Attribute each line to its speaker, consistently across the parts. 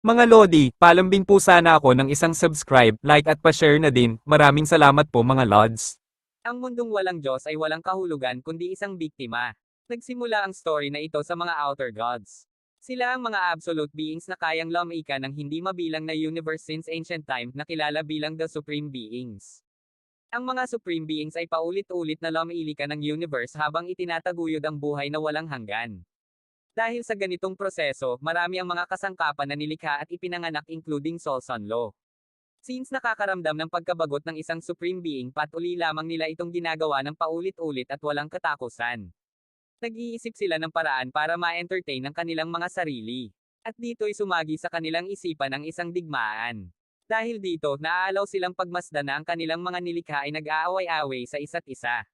Speaker 1: Mga Lodi, palambing po sana ako ng isang subscribe, like at pa-share na din. Maraming salamat po mga Lods.
Speaker 2: Ang mundong walang Diyos ay walang kahulugan kundi isang biktima. Nagsimula ang story na ito sa mga outer gods. Sila ang mga absolute beings na kayang lumika ng hindi mabilang na universe since ancient time na kilala bilang the supreme beings. Ang mga supreme beings ay paulit-ulit na lumilika ng universe habang itinataguyod ang buhay na walang hanggan. Dahil sa ganitong proseso, marami ang mga kasangkapan na nilikha at ipinanganak including Sol Sunlo. Since nakakaramdam ng pagkabagot ng isang supreme being, patuloy lamang nila itong ginagawa ng paulit-ulit at walang katakusan. Nag-iisip sila ng paraan para ma-entertain ang kanilang mga sarili. At dito'y sumagi sa kanilang isipan ang isang digmaan. Dahil dito, naaalaw silang pagmasdan na ang kanilang mga nilikha ay nag-aaway-away sa isa't isa.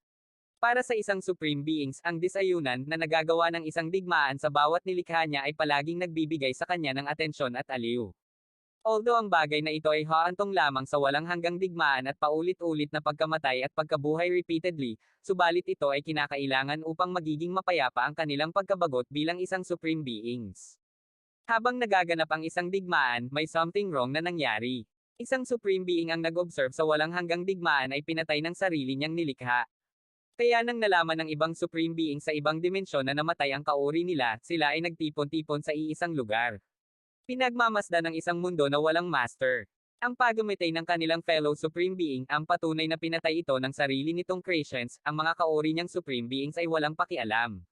Speaker 2: Para sa isang supreme beings, ang disayunan na nagagawa ng isang digmaan sa bawat nilikha niya ay palaging nagbibigay sa kanya ng atensyon at aliw. Although ang bagay na ito ay haantong lamang sa walang hanggang digmaan at paulit-ulit na pagkamatay at pagkabuhay repeatedly, subalit ito ay kinakailangan upang magiging mapayapa ang kanilang pagkabagot bilang isang supreme beings. Habang nagaganap ang isang digmaan, may something wrong na nangyari. Isang supreme being ang nag-observe sa walang hanggang digmaan ay pinatay ng sarili niyang nilikha. Kaya nang nalaman ng ibang supreme being sa ibang dimensyon na namatay ang kauri nila, sila ay nagtipon-tipon sa iisang lugar. Pinagmamasdan ng isang mundo na walang master. Ang pagamitay ng kanilang fellow supreme being, ang patunay na pinatay ito ng sarili nitong creations, ang mga kauri niyang supreme beings ay walang pakialam.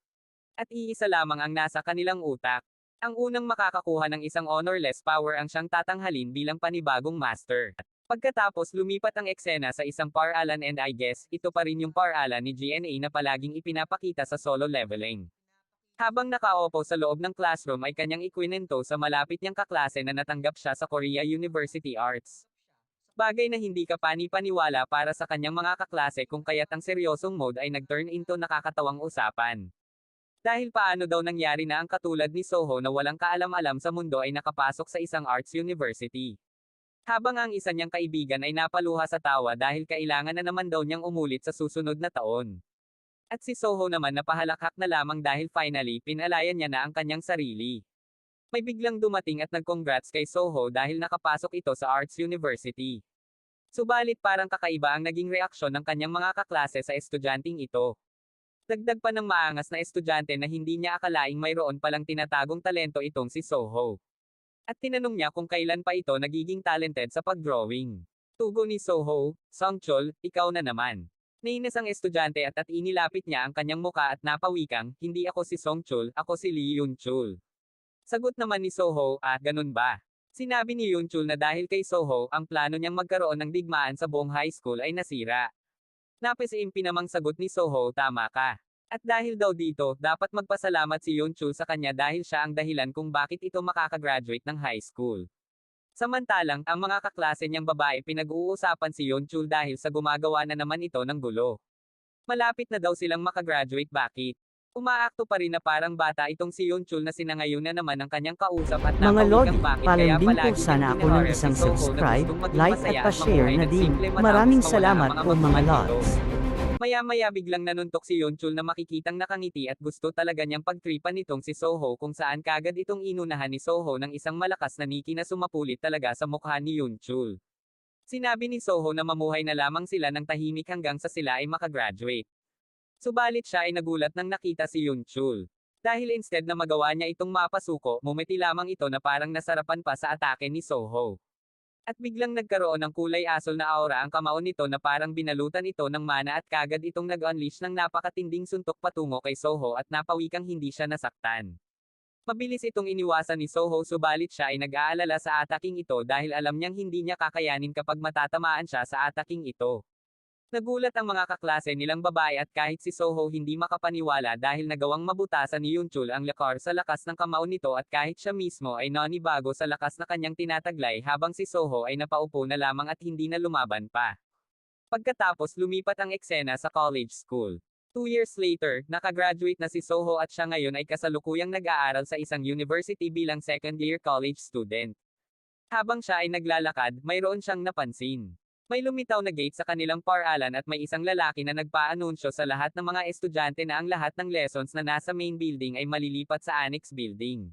Speaker 2: At iisa lamang ang nasa kanilang utak. Ang unang makakakuha ng isang honorless power ang siyang tatanghalin bilang panibagong master. Pagkatapos lumipat ang eksena sa isang paralan and I guess, ito pa rin yung paralan ni GNA na palaging ipinapakita sa solo leveling. Habang nakaupo sa loob ng classroom ay kanyang ikwinento sa malapit niyang kaklase na natanggap siya sa Korea University Arts. Bagay na hindi ka pani-paniwala para sa kanyang mga kaklase kung kaya't ang seryosong mode ay nag-turn into nakakatawang usapan. Dahil paano daw nangyari na ang katulad ni Soho na walang kaalam-alam sa mundo ay nakapasok sa isang arts university. Habang ang isa niyang kaibigan ay napaluha sa tawa dahil kailangan na naman daw niyang umulit sa susunod na taon. At si Soho naman napahalakhak na lamang dahil finally, pinalayan niya na ang kanyang sarili. May biglang dumating at nag-congrats kay Soho dahil nakapasok ito sa Arts University. Subalit parang kakaiba ang naging reaksyon ng kanyang mga kaklase sa estudyanteng ito. Dagdag pa ng maangas na estudyante na hindi niya akalaing mayroon palang tinatagong talento itong si Soho. At tinanong niya kung kailan pa ito nagiging talented sa pag-drawing. Tugo ni Soho, Songchul, ikaw na naman. Nainis ang estudyante at inilapit niya ang kanyang muka at napawikang, hindi ako si Songchul, ako si Lee Yunchul. Sagot naman ni Soho, ganun ba? Sinabi ni Yunchul na dahil kay Soho, ang plano niyang magkaroon ng digmaan sa buong high school ay nasira. Napisiimpi namang sagot ni Soho, tama ka. At dahil daw dito, dapat magpasalamat si Yunchul sa kanya dahil siya ang dahilan kung bakit ito makakagraduate ng high school. Samantalang, ang mga kaklase niyang babae pinag-uusapan si Yonchul dahil sa gumagawa na naman ito ng gulo. Malapit na daw silang makagraduate, bakit? Umaakto pa rin na parang bata itong si Yonchul na sinangayon na naman ang kanyang kausap at
Speaker 3: Mga Lodi,
Speaker 2: napawikang bakit kaya
Speaker 3: palambing po
Speaker 2: palagi niyang
Speaker 3: sana ako ng
Speaker 2: hinaharap si
Speaker 3: isang
Speaker 2: Soho na
Speaker 3: subscribe,
Speaker 2: gustong maging
Speaker 3: like at
Speaker 2: masaya at
Speaker 3: pa-share
Speaker 2: mamuhay
Speaker 3: na
Speaker 2: ng
Speaker 3: din.
Speaker 2: simple matapos
Speaker 3: Maraming
Speaker 2: mawala ang
Speaker 3: salamat
Speaker 2: mga
Speaker 3: po mga
Speaker 2: magulang nito.
Speaker 3: Lods.
Speaker 2: Maya-maya biglang nanuntok si Yonchul na makikitang nakangiti at gusto talaga niyang pagtripan nitong si Soho kung saan kagad itong inunahan ni Soho ng isang malakas na niki na sumapulit talaga sa mukha ni Yonchul. Sinabi ni Soho na mamuhay na lamang sila ng tahimik hanggang sa sila ay makagraduate. Subalit siya ay nagulat nang nakita si Yunchul. Dahil instead na magawa niya itong mapasuko, mumiti lamang ito na parang nasarapan pa sa atake ni Soho. At biglang nagkaroon ng kulay asol na aura ang kamao nito na parang binalutan ito ng mana at kagad itong nag-unleash ng napakatinding suntok patungo kay Soho at napawikang hindi siya nasaktan. Mabilis itong iniwasan ni Soho subalit siya ay nag-aalala sa ataking ito dahil alam niyang hindi niya kakayanin kapag matatamaan siya sa ataking ito. Nagulat ang mga kaklase nilang babae at kahit si Soho hindi makapaniwala dahil nagawang mabutasan ni Yunchul ang lakar sa lakas ng kamao nito at kahit siya mismo ay nanibago sa lakas na kanyang tinataglay habang si Soho ay napaupo na lamang at hindi na lumaban pa. Pagkatapos lumipat ang eksena sa college school. 2 years later, nakagraduate na si Soho at siya ngayon ay kasalukuyang nag-aaral sa isang university bilang second-year college student. Habang siya ay naglalakad, mayroon siyang napansin. May lumitaw na gate sa kanilang paralan at may isang lalaki na nagpaanunsyo sa lahat ng mga estudyante na ang lahat ng lessons na nasa main building ay malilipat sa annex building.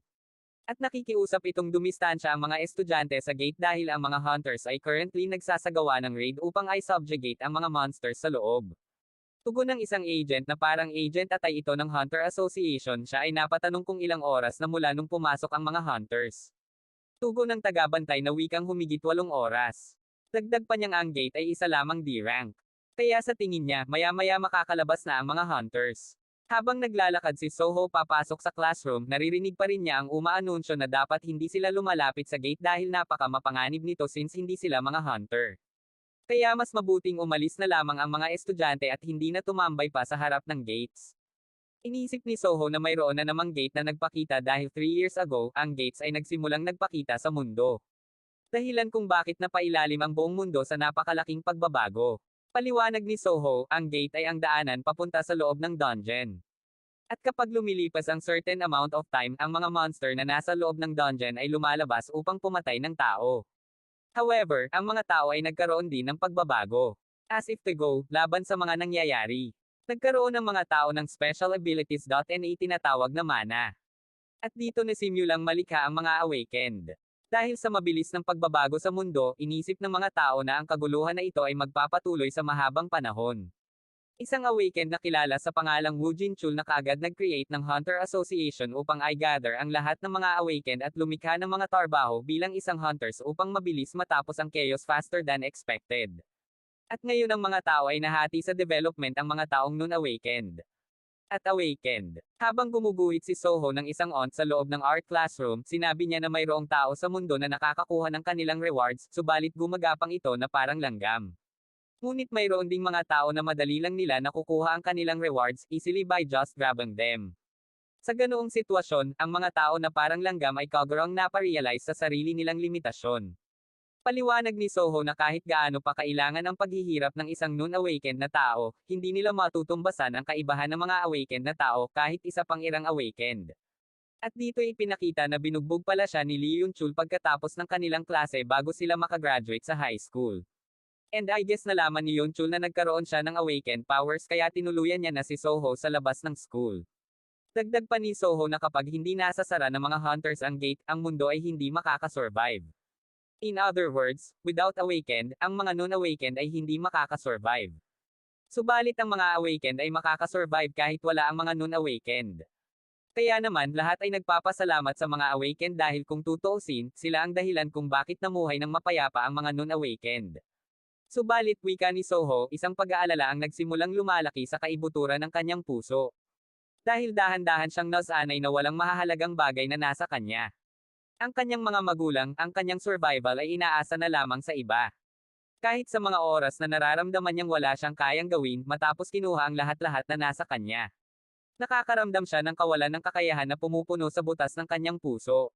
Speaker 2: At nakikiusap itong dumistansya ang mga estudyante sa gate dahil ang mga hunters ay currently nagsasagawa ng raid upang i-subjugate ang mga monsters sa loob. Tugon ng isang agent na parang agent atay ito ng Hunter Association, siya ay napatanong kung ilang oras na mula nung pumasok ang mga hunters. Tugon ng tagabantay na wikang humigit 8 oras. Dagdag pa niyang ang gate ay isa lamang D-rank. Kaya sa tingin niya, maya-maya makakalabas na ang mga hunters. Habang naglalakad si Soho papasok sa classroom, naririnig pa rin niya ang umaanunsyo na dapat hindi sila lumalapit sa gate dahil napaka-mapanganib nito since hindi sila mga hunter. Kaya mas mabuting umalis na lamang ang mga estudyante at hindi na tumambay pa sa harap ng gates. Iniisip ni Soho na mayroon na namang gate na nagpakita dahil 3 years ago, ang gates ay nagsimulang nagpakita sa mundo. Dahilan kung bakit napailalim ang buong mundo sa napakalaking pagbabago. Paliwanag ni Soho, ang gate ay ang daanan papunta sa loob ng dungeon. At kapag lumilipas ang certain amount of time, ang mga monster na nasa loob ng dungeon ay lumalabas upang pumatay ng tao. However, ang mga tao ay nagkaroon din ng pagbabago. As if to go, laban sa mga nangyayari. Nagkaroon ng mga tao ng special abilities na tinatawag na mana. At dito nasimulang malikha ang mga awakened. Dahil sa mabilis ng pagbabago sa mundo, inisip ng mga tao na ang kaguluhan na ito ay magpapatuloy sa mahabang panahon. Isang awakened na kilala sa pangalang Wu Jinchul na kaagad nag-create ng Hunter Association upang i-gather ang lahat ng mga awakened at lumikha ng mga tarbaho bilang isang hunters upang mabilis matapos ang chaos faster than expected. At ngayon ang mga tao ay nahati sa development ang mga taong nun awakened. At awakened. Habang gumuguhit si Soho ng isang aunt sa loob ng art classroom, sinabi niya na mayroong tao sa mundo na nakakakuha ng kanilang rewards, subalit gumagapang ito na parang langgam. Ngunit mayroon ding mga tao na madali lang nila nakukuha ang kanilang rewards easily by just grabbing them. Sa ganoong sitwasyon, ang mga tao na parang langgam ay kagurang naparealize sa sarili nilang limitasyon. Paliwanag ni Soho na kahit gaano pa kailangan ang paghihirap ng isang nun-awakened na tao, hindi nila matutumbasan ang kaibahan ng mga awakened na tao kahit isa pang irang awakened. At dito ipinakita na binugbog pala siya ni Lee Yun-chul pagkatapos ng kanilang klase bago sila makagraduate sa high school. And I guess nalaman ni Yun-chul na nagkaroon siya ng awakened powers kaya tinuluyan niya na si Soho sa labas ng school. Dagdag pa ni Soho na kapag hindi nasasara ng mga hunters ang gate, ang mundo ay hindi makakasurvive. In other words, without awakened, ang mga non-awakened ay hindi makakasurvive. Subalit ang mga awakened ay makakasurvive kahit wala ang mga non-awakened. Kaya naman, lahat ay nagpapasalamat sa mga awakened dahil kung tutuusin, sila ang dahilan kung bakit namuhay ng mapayapa ang mga non-awakened. Subalit wika ni Soho, isang pag-aalala ang nagsimulang lumalaki sa kaibuturan ng kanyang puso. Dahil dahan-dahan siyang nasanay na walang mahahalagang bagay na nasa kanya. Ang kanyang mga magulang, ang kanyang survival ay inaasa na lamang sa iba. Kahit sa mga oras na nararamdaman niyang wala siyang kayang gawin, matapos kinuha ang lahat-lahat na nasa kanya. Nakakaramdam siya ng kawalan ng kakayahan na pumupuno sa butas ng kanyang puso.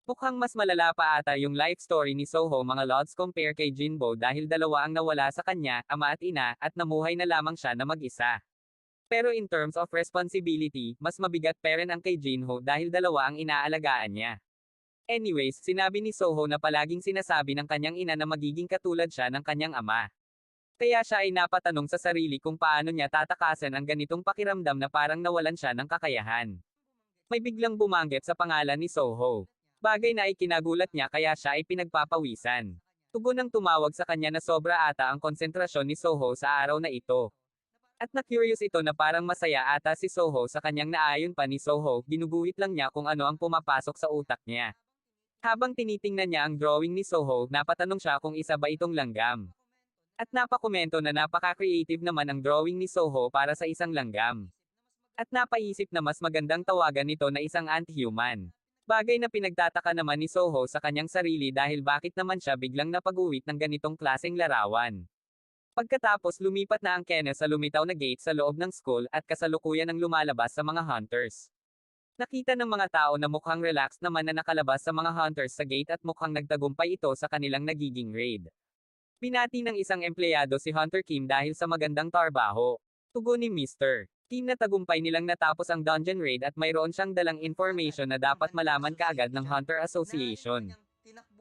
Speaker 2: Mukhang mas malala pa ata yung life story ni Soho mga lods compare kay Jinbo dahil dalawa ang nawala sa kanya, ama at ina, at namuhay na lamang siya na mag-isa. Pero in terms of responsibility, mas mabigat pa rin ang kay Jinho dahil dalawa ang inaalagaan niya. Anyways, sinabi ni Soho na palaging sinasabi ng kanyang ina na magiging katulad siya ng kanyang ama. Kaya siya ay napatanong sa sarili kung paano niya tatakasan ang ganitong pakiramdam na parang nawalan siya ng kakayahan. May biglang bumanggit sa pangalan ni Soho. Bagay na ikinagulat niya kaya siya ay pinagpapawisan. Tugon ng tumawag sa kanya na sobra ata ang konsentrasyon ni Soho sa araw na ito. At na-curious ito na parang masaya ata si Soho sa kanyang naayon pa ni Soho, ginuguhit lang niya kung ano ang pumapasok sa utak niya. Habang tinitingnan niya ang drawing ni Soho, napatanong siya kung isa ba itong langgam. At napakomento na napaka-creative naman ang drawing ni Soho para sa isang langgam. At napaisip na mas magandang tawagan nito na isang ant-human. Bagay na pinagtataka naman ni Soho sa kanyang sarili dahil bakit naman siya biglang napag-uwit ng ganitong klaseng larawan. Pagkatapos lumipat na ang Kenneth sa lumitaw na gate sa loob ng school at kasalukuyan ng lumalabas sa mga hunters. Nakita ng mga tao na mukhang relaxed naman na nakalabas sa mga hunters sa gate at mukhang nagtagumpay ito sa kanilang nagiging raid. Binati ng isang empleyado si Hunter Kim dahil sa magandang trabaho. Tugon ni Mr. Kim na tagumpay nilang natapos ang dungeon raid at mayroon siyang dalang information na dapat malaman kaagad ng Hunter Association.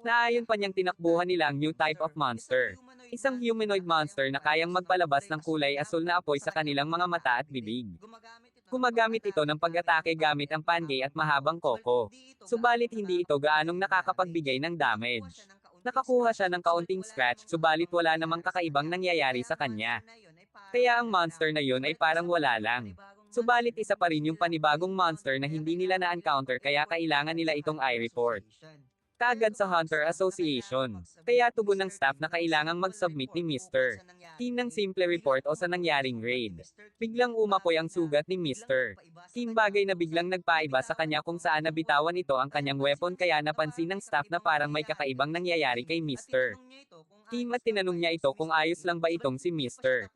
Speaker 2: Naayon pa niyang tinakbuhan nila ang new type of monster. Isang humanoid monster na kayang magpalabas ng kulay asul na apoy sa kanilang mga mata at bibig. Gumagamit ito ng pag-atake gamit ang Pangay at mahabang koko. Subalit hindi ito gaanong nakakapagbigay ng damage. Nakakuha siya ng kaunting scratch, subalit wala namang kakaibang nangyayari sa kanya. Kaya ang monster na yun ay parang wala lang. Subalit isa pa rin yung panibagong monster na hindi nila na-encounter kaya kailangan nila itong i-report kaagad sa Hunter Association. Kaya tugon ng staff na kailangang mag-submit ni Mr. Kim ng simple report o sa nangyaring raid. Biglang umapoy ang sugat ni Mr. Kim, bagay na biglang nagpaiba sa kanya kung saan nabitawan ito ang kanyang weapon, kaya napansin ng staff na parang may kakaibang nangyayari kay Mr. Kim at tinanong niya ito kung ayos lang ba itong si Mr.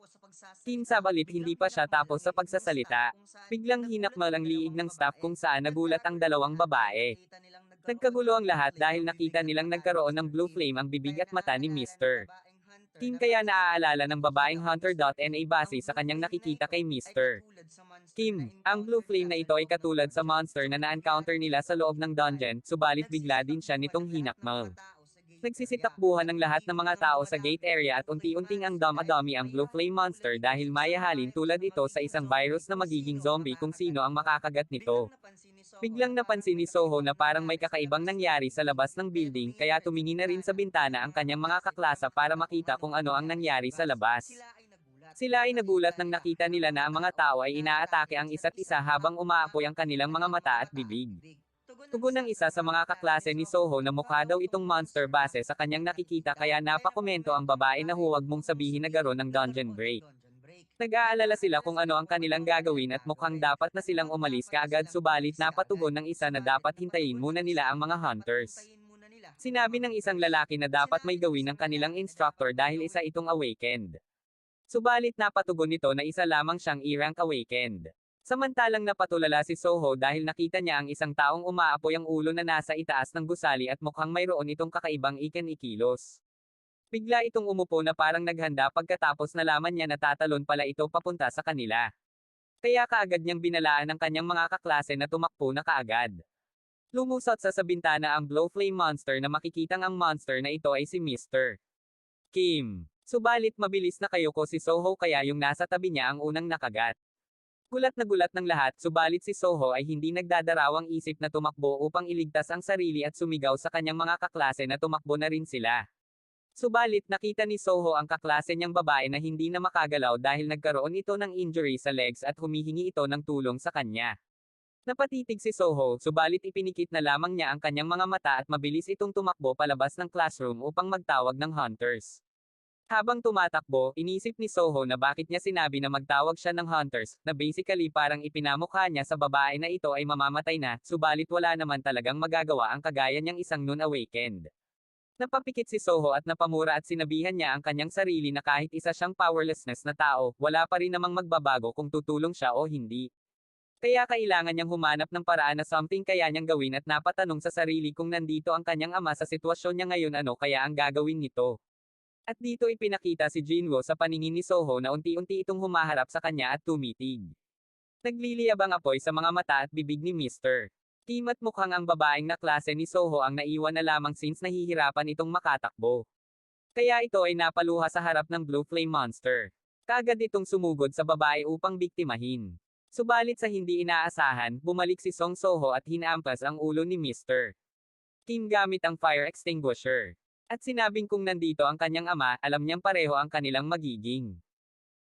Speaker 2: Kim, sabalit hindi pa siya tapos sa pagsasalita. Biglang hinakmal ang liig ng staff kung saan nagulat ang dalawang babae. Nagkagulo ang lahat dahil nakita nilang nagkaroon ng blue flame ang bibig at mata ni Mr. Kim, kaya naaalala ng babaeng Hunter.na base sa kanyang nakikita kay Mr. Kim. Ang blue flame na ito ay katulad sa monster na na-encounter nila sa loob ng dungeon, subalit bigla din siya nitong hinakmal. Nagsisitakbuhan ng lahat ng mga tao sa gate area at unti-unting ang dama-dami ang blue flame monster dahil mayahalin tulad ito sa isang virus na magiging zombie kung sino ang makakagat nito. Biglang napansin ni Soho na parang may kakaibang nangyari sa labas ng building, kaya tumingin na rin sa bintana ang kanyang mga kaklasa para makita kung ano ang nangyari sa labas. Sila ay nagulat nang nakita nila na ang mga tao ay inaatake ang isa't isa habang umaapoy ang kanilang mga mata at bibig. Tugon ng isa sa mga kaklase ni Soho na mukha daw itong monster base sa kanyang nakikita, kaya napakomento ang babae na huwag mong sabihin na garo ng dungeon break. Nag-aalala sila kung ano ang kanilang gagawin at mukhang dapat na silang umalis kaagad, subalit napatugon ng isa na dapat hintayin muna nila ang mga hunters. Sinabi ng isang lalaki na dapat may gawin ng kanilang instructor dahil isa itong awakened. Subalit napatugon nito na isa lamang siyang E-rank awakened. Samantalang napatulala si Soho dahil nakita niya ang isang taong umaapoy ang ulo na nasa itaas ng gusali at mukhang mayroon itong kakaibang ikilos. Bigla itong umupo na parang naghanda, pagkatapos nalaman niya na tatalon pala ito papunta sa kanila. Kaya kaagad niyang binalaan ng kanyang mga kaklase na tumakbo na kaagad. Lumusot sa bintana ang Blow Flame Monster na makikitang ang monster na ito ay si Mr. Kim. Subalit mabilis na kayoko si Soho kaya yung nasa tabi niya ang unang nakagat. Gulat na gulat ng lahat, subalit si Soho ay hindi nagdadarawang isip na tumakbo upang iligtas ang sarili at sumigaw sa kanyang mga kaklase na tumakbo na rin sila. Subalit nakita ni Soho ang kaklase niyang babae na hindi na makagalaw dahil nagkaroon ito ng injury sa legs at humihingi ito ng tulong sa kanya. Napatitig si Soho, subalit ipinikit na lamang niya ang kanyang mga mata at mabilis itong tumakbo palabas ng classroom upang magtawag ng hunters. Habang tumatakbo, inisip ni Soho na bakit niya sinabi na magtawag siya ng hunters, na basically parang ipinamukha niya sa babae na ito ay mamamatay na, subalit wala naman talagang magagawa ang kagaya niyang isang nun-awakened. Napapikit si Soho at napamura at sinabihan niya ang kanyang sarili na kahit isa siyang powerlessness na tao, wala pa rin namang magbabago kung tutulong siya o hindi. Kaya kailangan niyang humanap ng paraan na something kaya niyang gawin at napatanong sa sarili kung nandito ang kanyang ama sa sitwasyon niya ngayon, ano kaya ang gagawin nito. At dito ipinakita si Jinwoo sa paningin ni Soho na unti-unti itong humaharap sa kanya at tumitig. Nagliliyab ang apoy sa mga mata at bibig ni Mr. Kim at mukhang ang babaeng na klase ni Soho ang naiwan na lamang since nahihirapan itong makatakbo. Kaya ito ay napaluha sa harap ng Blue Flame Monster. Kaagad itong sumugod sa babae upang biktimahin. Subalit sa hindi inaasahan, bumalik si Song Soho at hinampas ang ulo ni Mr. Kim gamit ang fire extinguisher. At sinabing kung nandito ang kanyang ama, alam niyang pareho ang kanilang magiging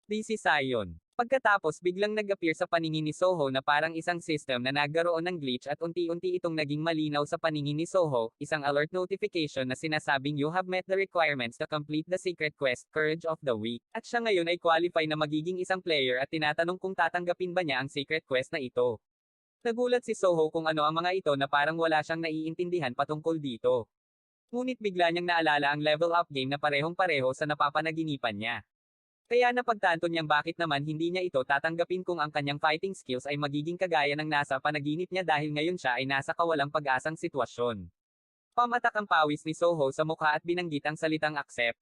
Speaker 2: decision. Pagkatapos biglang nag-appear sa paningin ni Soho na parang isang system na nagkaroon ng glitch at unti-unti itong naging malinaw sa paningin ni Soho, isang alert notification na sinasabing you have met the requirements to complete the secret quest, Courage of the Weak. At siya ngayon ay qualify na magiging isang player at tinatanong kung tatanggapin ba niya ang secret quest na ito. Nagulat si Soho kung ano ang mga ito na parang wala siyang naiintindihan patungkol dito. Ngunit bigla niyang naalala ang level up game na parehong-pareho sa napapanaginipan niya. Kaya napagtanto niyang bakit naman hindi niya ito tatanggapin kung ang kanyang fighting skills ay magiging kagaya ng nasa panaginip niya dahil ngayon siya ay nasa kawalang pag-asang sitwasyon. Pamatak ang pawis ni Soho sa mukha at binanggit ang salitang accept.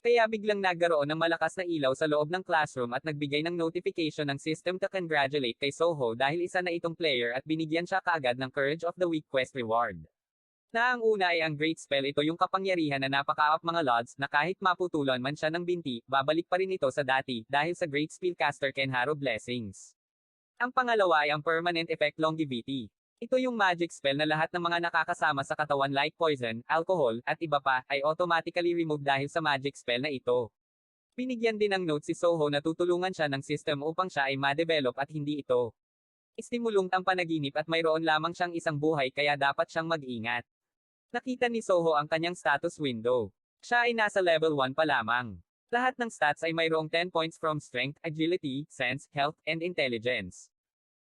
Speaker 2: Kaya biglang nagkaroon ng malakas na ilaw sa loob ng classroom at nagbigay ng notification ng system to congratulate kay Soho dahil isa na itong player at binigyan siya kaagad ng Courage of the Weak quest reward. Na ang una ay ang Great Spell, ito yung kapangyarihan na napaka-up mga lods, na kahit maputulan man siya ng binti, babalik pa rin ito sa dati, dahil sa Great Spellcaster Kenharo Blessings. Ang pangalawa ay ang Permanent Effect Longevity. Ito yung magic spell na lahat ng mga nakakasama sa katawan like poison, alcohol, at iba pa, ay automatically remove dahil sa magic spell na ito. Binigyan din ng note si Soho na tutulungan siya ng system upang siya ay ma-develop at hindi ito istimulong ang panaginip at mayroon lamang siyang isang buhay kaya dapat siyang mag-ingat. Nakita ni Soho ang kanyang status window. Siya ay nasa level 1 pa lamang. Lahat ng stats ay mayroong 10 points from strength, agility, sense, health, and intelligence.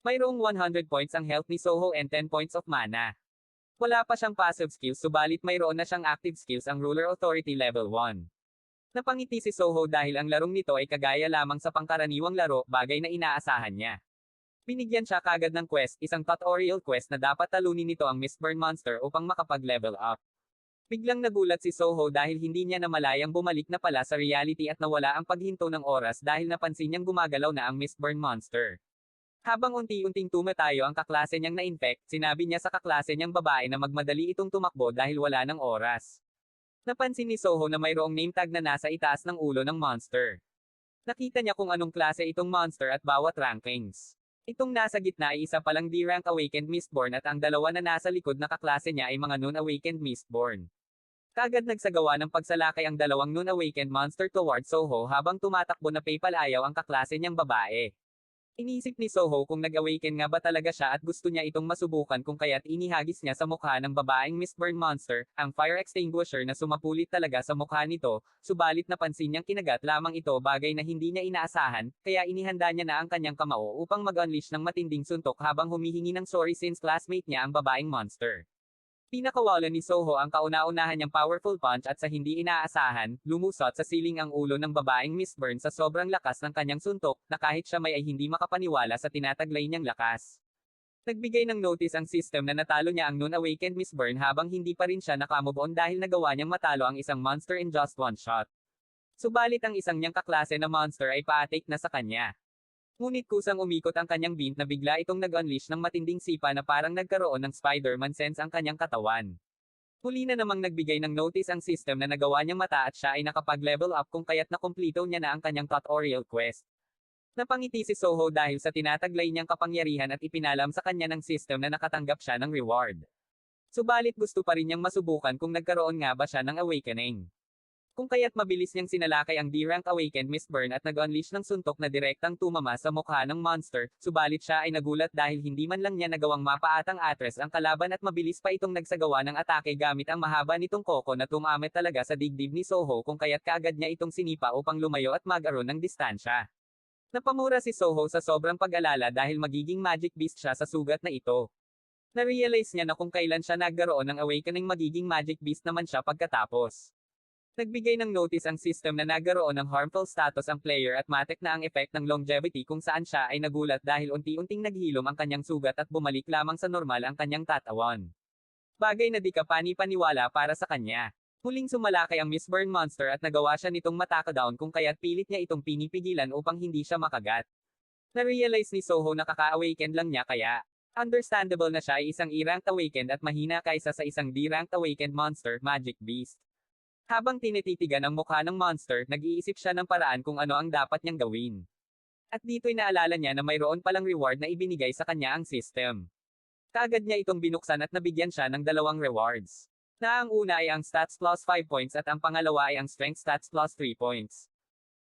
Speaker 2: Mayroong 100 points ang health ni Soho and 10 points of mana. Wala pa siyang passive skills subalit mayroon na siyang active skills ang ruler authority level 1. Napangiti si Soho dahil ang larong nito ay kagaya lamang sa pangkaraniwang laro, bagay na inaasahan niya. Binigyan siya kagad ng quest, isang tutorial quest na dapat talunin nito ang Mistburn Monster upang makapag-level up. Biglang nagulat si Soho dahil hindi niya namalayang bumalik na pala sa reality at nawala ang paghinto ng oras dahil napansin niyang gumagalaw na ang Mistburn Monster. Habang unti-unting tumatayo ang kaklase niyang na-infect, sinabi niya sa kaklase niyang babae na magmadali itong tumakbo dahil wala ng oras. Napansin ni Soho na mayroong name tag na nasa itaas ng ulo ng monster. Nakita niya kung anong klase itong monster at bawat rankings. Itong nasa gitna ay isa palang D-rank Awakened Mistborn at ang dalawa na nasa likod na kaklase niya ay mga non-awakened Mistborn. Kagad nagsagawa ng pagsalakay ang dalawang non-awakened monster towards Soho habang tumatakbo na paypalayaw ang kaklase niyang babae. Iniisip ni Soho kung nag-awaken nga ba talaga siya at gusto niya itong masubukan kung kaya't inihagis niya sa mukha ng babaeng Mistburn Monster, ang fire extinguisher na sumapulit talaga sa mukha nito, subalit napansin niyang kinagat lamang ito bagay na hindi niya inaasahan, kaya inihanda niya na ang kanyang kamao upang mag-unleash ng matinding suntok habang humihingi ng sorry since classmate niya ang babaeng monster. Pinakawalan ni Soho ang kauna-unahan niyang powerful punch at sa hindi inaasahan, lumusot sa siling ang ulo ng babaeng Mistburn sa sobrang lakas ng kanyang suntok, na kahit siya may ay hindi makapaniwala sa tinataglay niyang lakas. Nagbigay ng notice ang system na natalo niya ang non-awakened Mistburn habang hindi pa rin siya nakamove on dahil nagawa niyang matalo ang isang monster in just one shot. Subalit ang isang niyang kaklase na monster ay pa-attack na sa kanya. Ngunit kusang umikot ang kanyang bint na bigla itong nag-unleash ng matinding sipa na parang nagkaroon ng Spider-Man sense ang kanyang katawan. Huli na namang nagbigay ng notice ang system na nagawa niyang mata at siya ay nakapag-level up kung kaya't nakumplito niya na ang kanyang tutorial quest. Napangiti si Soho dahil sa tinataglay niyang kapangyarihan at ipinalam sa kanya ng system na nakatanggap siya ng reward. Subalit gusto pa rin niyang masubukan kung nagkaroon nga ba siya ng awakening. Kung kaya't mabilis niyang sinalakay ang D-rank Awakened Mistburn at nag-unleash ng suntok na direktang tumama sa mukha ng monster, subalit siya ay nagulat dahil hindi man lang niya nagawang mapaatang atres ang kalaban at mabilis pa itong nagsagawa ng atake gamit ang mahaba nitong koko na tumamit talaga sa dibdib ni Soho kung kaya't kaagad niya itong sinipa upang lumayo at mag-aron ng distansya. Napamura si Soho sa sobrang pag-alala dahil magiging magic beast siya sa sugat na ito. Na-realize niya na kung kailan siya nagkaroon ng awakening magiging magic beast naman siya pagkatapos. Nagbigay ng notice ang system na nagkaroon ng harmful status ang player at matek na ang effect ng longevity kung saan siya ay nagulat dahil unti-unting naghilom ang kanyang sugat at bumalik lamang sa normal ang kanyang tatawan. Bagay na di ka pani-paniwala para sa kanya. Muling sumalakay ang Mistburn Monster at nagawa siya nitong mataka-down kung kaya't pilit niya itong pinipigilan upang hindi siya makagat. Na-realize ni Soho na kaka-awakened lang niya kaya understandable na siya ay isang E-ranked awakened at mahina kaysa sa isang D-ranked awakened monster, Magic Beast. Habang tinititigan ang mukha ng monster, nag-iisip siya ng paraan kung ano ang dapat niyang gawin. At dito'y naalala niya na mayroon palang reward na ibinigay sa kanya ang system. Kaagad niya itong binuksan at nabigyan siya ng dalawang rewards. Na ang una ay ang stats plus 5 points at ang pangalawa ay ang strength stats plus 3 points.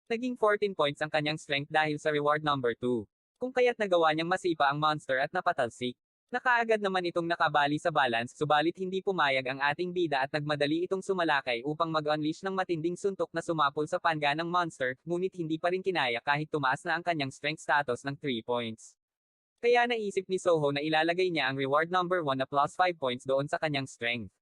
Speaker 2: Naging 14 points ang kanyang strength dahil sa reward number 2. Kung kaya't nagawa niyang masipa ang monster at napatalsik. Nakaagad naman itong nakabali sa balance, subalit hindi pumayag ang ating bida at nagmadali itong sumalakay upang mag-unleash ng matinding suntok na sumapol sa panga ng monster, ngunit hindi pa rin kinaya kahit tumaas na ang kanyang strength status ng 3 points. Kaya naisip ni Soho na ilalagay niya ang reward number 1 na plus 5 points doon sa kanyang strength.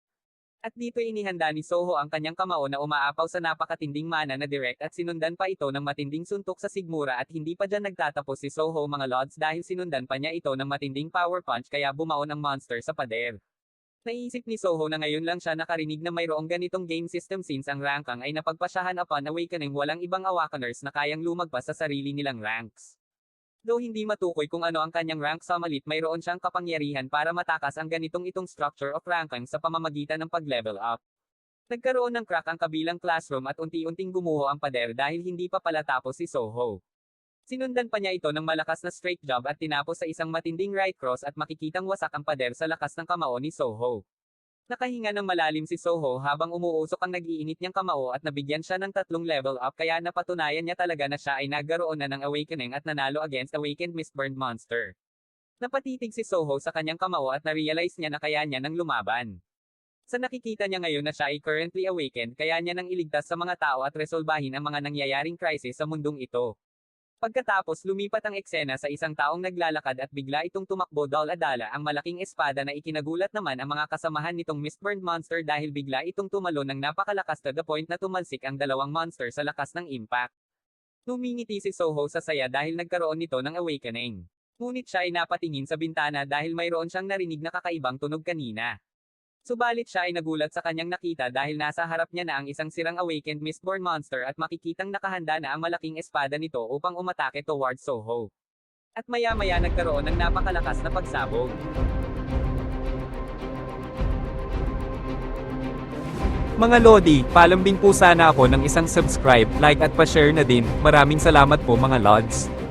Speaker 2: At dito inihanda ni Soho ang kanyang kamao na umaapaw sa napakatinding mana na direct at sinundan pa ito ng matinding suntok sa sigmura at hindi pa dyan nagtatapos si Soho mga lods dahil sinundan pa niya ito ng matinding power punch kaya bumaon ang monster sa pader. Naisip ni Soho na ngayon lang siya nakarinig na mayroong ganitong game system since ang rankang ay napagpasyahan upon awakening walang ibang awakeners na kayang lumagpas sa sarili nilang ranks. Though hindi matukoy kung ano ang kanyang rank summit mayroon siyang kapangyarihan para matakas ang ganitong itong structure of ranking sa pamamagitan ng pag-level up. Nagkaroon ng crack ang kabilang classroom at unti-unting gumuho ang pader dahil hindi pa pala tapos si Soho. Sinundan pa niya ito ng malakas na straight jab at tinapos sa isang matinding right cross at makikitang wasak ang pader sa lakas ng kamao ni Soho. Nakahinga ng malalim si Soho habang umuusok ang nag-iinit niyang kamao at nabigyan siya ng 3 level up kaya napatunayan niya talaga na siya ay nagkaroon na ng awakening at nanalo against awakened Mistburned monster. Napatitig si Soho sa kanyang kamao at na-realize niya na kaya niya nang lumaban. Sa nakikita niya ngayon na siya ay currently awakened kaya niya nang iligtas sa mga tao at resolbahin ang mga nangyayaring crisis sa mundong ito. Pagkatapos lumipat ang eksena sa isang taong naglalakad at bigla itong tumakbo dala-dala ang malaking espada na ikinagulat naman ang mga kasamahan nitong Mistburned monster dahil bigla itong tumalo ng napakalakas to the point na tumalsik ang dalawang monster sa lakas ng impact. Tumingiti si Soho sa saya dahil nagkaroon nito ng awakening. Ngunit siya ay napatingin sa bintana dahil mayroon siyang narinig na kakaibang tunog kanina. Subalit siya ay nagulat sa kanyang nakita dahil nasa harap niya na ang isang sirang awakened Mistborn monster at makikitang nakahanda na ang malaking espada nito upang umatake towards Soho. At maya-maya nagkaroon ng napakalakas na pagsabog.
Speaker 1: Mga Lodi, palambing po sana ako ng isang subscribe, like at pa-share na din. Maraming salamat po mga Lods.